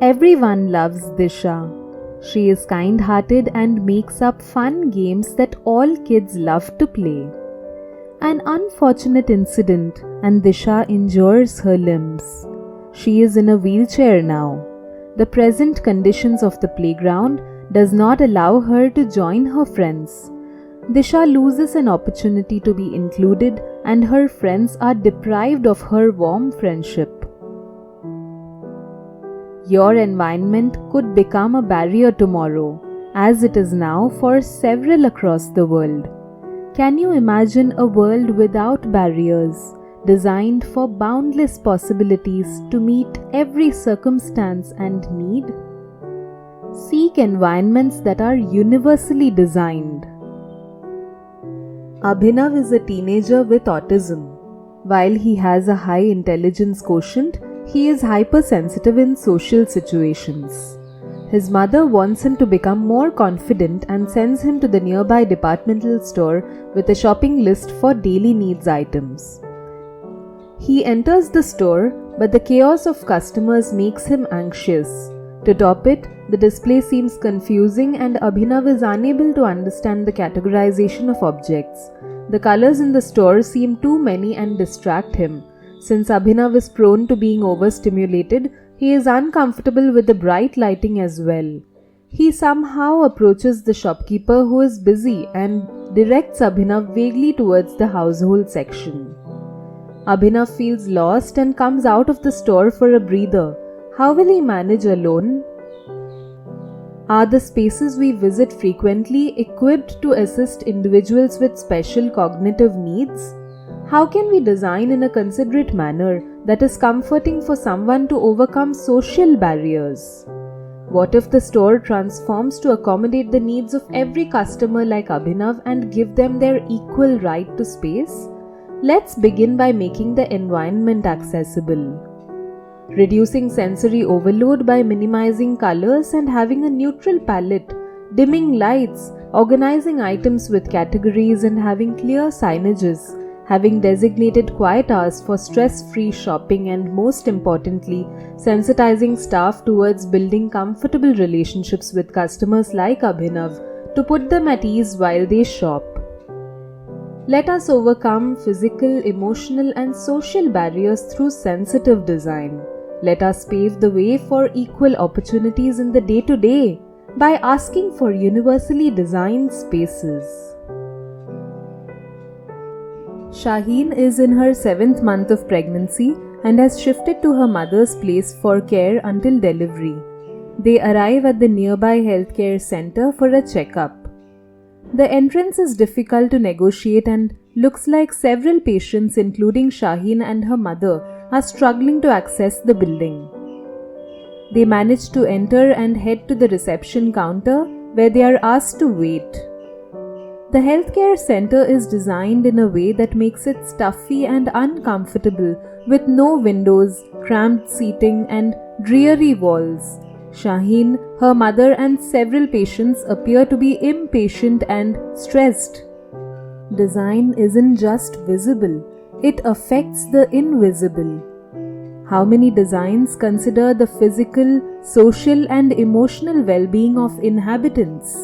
Everyone loves Disha. She is kind-hearted and makes up fun games that all kids love to play. An unfortunate incident and Disha injures her limbs. She is in a wheelchair now. The present conditions of the playground does not allow her to join her friends. Disha loses an opportunity to be included and her friends are deprived of her warm friendship. Your environment could become a barrier tomorrow, as it is now for several across the world. Can you imagine a world without barriers, designed for boundless possibilities to meet every circumstance and need? Seek environments that are universally designed. Abhinav is a teenager with autism. While he has a high intelligence quotient, he is hypersensitive in social situations. His mother wants him to become more confident and sends him to the nearby departmental store with a shopping list for daily needs items. He enters the store, but the chaos of customers makes him anxious. To top it, the display seems confusing and Abhinav is unable to understand the categorization of objects. The colors in the store seem too many and distract him. Since Abhinav is prone to being overstimulated, he is uncomfortable with the bright lighting as well. He somehow approaches the shopkeeper who is busy and directs Abhinav vaguely towards the household section. Abhinav feels lost and comes out of the store for a breather. How will he manage alone? Are the spaces we visit frequently equipped to assist individuals with special cognitive needs? How can we design in a considerate manner that is comforting for someone to overcome social barriers? What if the store transforms to accommodate the needs of every customer like Abhinav and give them their equal right to space? Let's begin by making the environment accessible. Reducing sensory overload by minimizing colors and having a neutral palette, dimming lights, organizing items with categories and having clear signages, having designated quiet hours for stress-free shopping and most importantly, sensitizing staff towards building comfortable relationships with customers like Abhinav to put them at ease while they shop. Let us overcome physical, emotional and social barriers through sensitive design. Let us pave the way for equal opportunities in the day-to-day by asking for universally designed spaces. Shaheen is in her 7th month of pregnancy and has shifted to her mother's place for care until delivery. They arrive at the nearby healthcare center for a checkup. The entrance is difficult to negotiate and looks like several patients including Shaheen and her mother are struggling to access the building. They manage to enter and head to the reception counter where they are asked to wait. The healthcare center is designed in a way that makes it stuffy and uncomfortable with no windows, cramped seating and dreary walls. Shaheen, her mother and several patients appear to be impatient and stressed. Design isn't just visible, it affects the invisible. How many designs consider the physical, social and emotional well-being of inhabitants?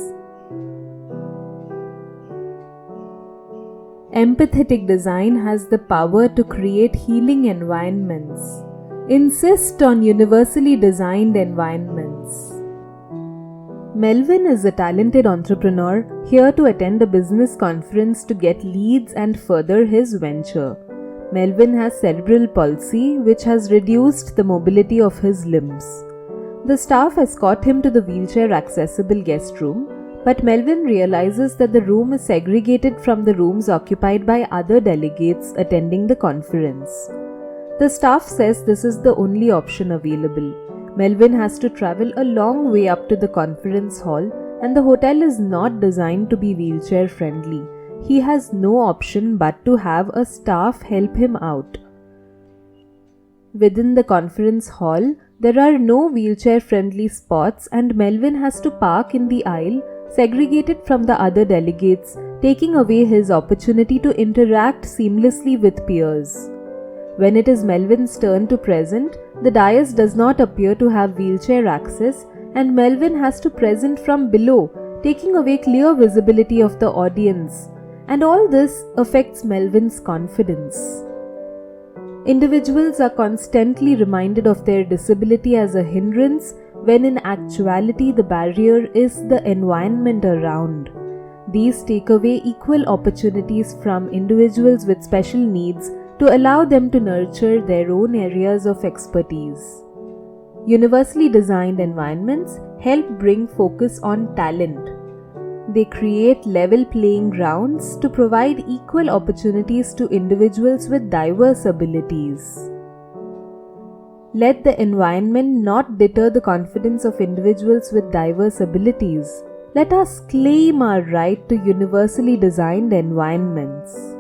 Empathetic design has the power to create healing environments. Insist on universally designed environments. Melvin is a talented entrepreneur here to attend a business conference to get leads and further his venture. Melvin has cerebral palsy, which has reduced the mobility of his limbs. The staff escort him to the wheelchair-accessible guest room, but Melvin realizes that the room is segregated from the rooms occupied by other delegates attending the conference. The staff says this is the only option available. Melvin has to travel a long way up to the conference hall, and the hotel is not designed to be wheelchair-friendly. He has no option but to have a staff help him out. Within the conference hall, there are no wheelchair-friendly spots and Melvin has to park in the aisle segregated from the other delegates, taking away his opportunity to interact seamlessly with peers. When it is Melvin's turn to present, The dais does not appear to have wheelchair access, and Melvin has to present from below, taking away clear visibility of the audience. And all this affects Melvin's confidence. Individuals are constantly reminded of their disability as a hindrance, when in actuality the barrier is the environment around. These take away equal opportunities from individuals with special needs to allow them to nurture their own areas of expertise. Universally designed environments help bring focus on talent. They create level playing grounds to provide equal opportunities to individuals with diverse abilities. Let the environment not deter the confidence of individuals with diverse abilities. Let us claim our right to universally designed environments.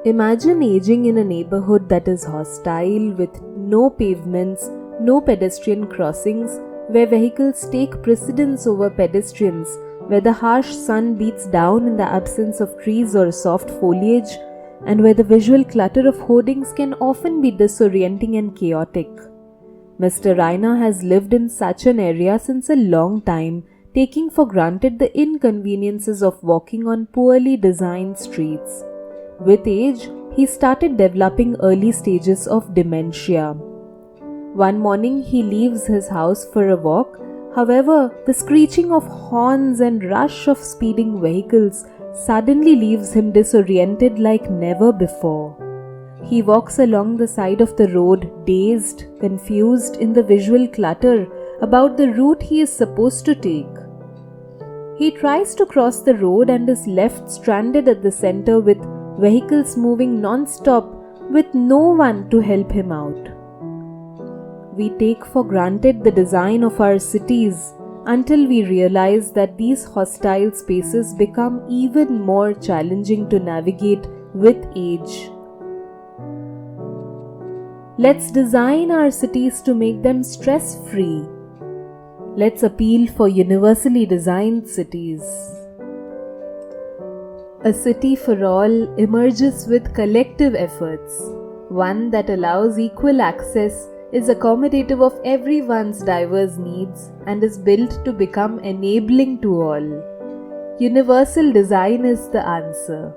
Imagine aging in a neighborhood that is hostile, with no pavements, no pedestrian crossings, where vehicles take precedence over pedestrians, where the harsh sun beats down in the absence of trees or soft foliage, and where the visual clutter of hoardings can often be disorienting and chaotic. Mr. Raina has lived in such an area since a long time, taking for granted the inconveniences of walking on poorly designed streets. With age, he started developing early stages of dementia. One morning he leaves his house for a walk. However, the screeching of horns and rush of speeding vehicles suddenly leaves him disoriented like never before. He walks along the side of the road, dazed, confused in the visual clutter about the route he is supposed to take. He tries to cross the road and is left stranded at the center with vehicles moving non-stop with no one to help him out. We take for granted the design of our cities until we realize that these hostile spaces become even more challenging to navigate with age. Let's design our cities to make them stress-free. Let's appeal for universally designed cities. A city for all emerges with collective efforts, one that allows equal access, is accommodative of everyone's diverse needs, and is built to become enabling to all. Universal design is the answer.